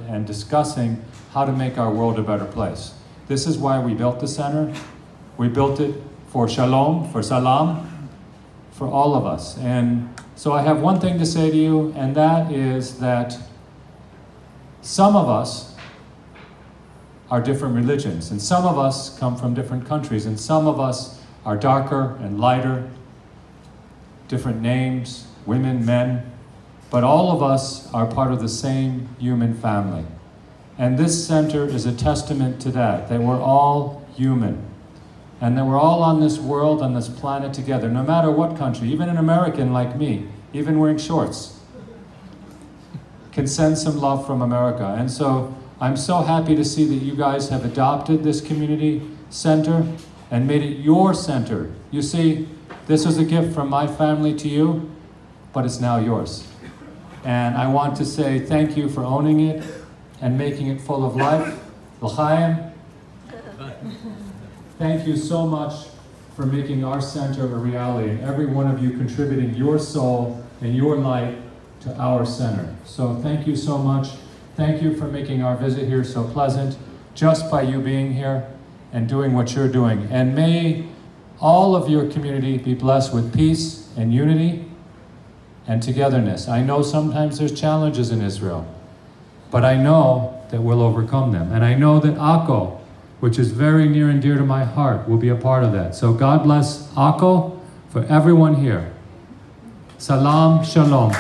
and discussing how to make our world a better place. This is why we built the center. We built it for shalom, for salam, for all of us. And so I have one thing to say to you, and that is that some of us are different religions, and some of us come from different countries, and some of us are darker and lighter, different names, women, men, but all of us are part of the same human family. And this center is a testament to that we're all human, and that we're all on this world, on this planet together, no matter what country. Even an American like me, even wearing shorts, can send some love from America. And so I'm so happy to see that you guys have adopted this community center and made it your center. You see, this was a gift from my family to you, but it's now yours. And I want to say thank you for owning it and making it full of life. L'chaim. Thank you so much for making our center a reality, and every one of you contributing your soul and your light to our center. So thank you so much. Thank you for making our visit here so pleasant, just by you being here and doing what you're doing. And may all of your community be blessed with peace and unity and togetherness. I know sometimes there's challenges in Israel, but I know that we'll overcome them. And I know that Akko, which is very near and dear to my heart, will be a part of that. So God bless Akko for everyone here. Salam, shalom.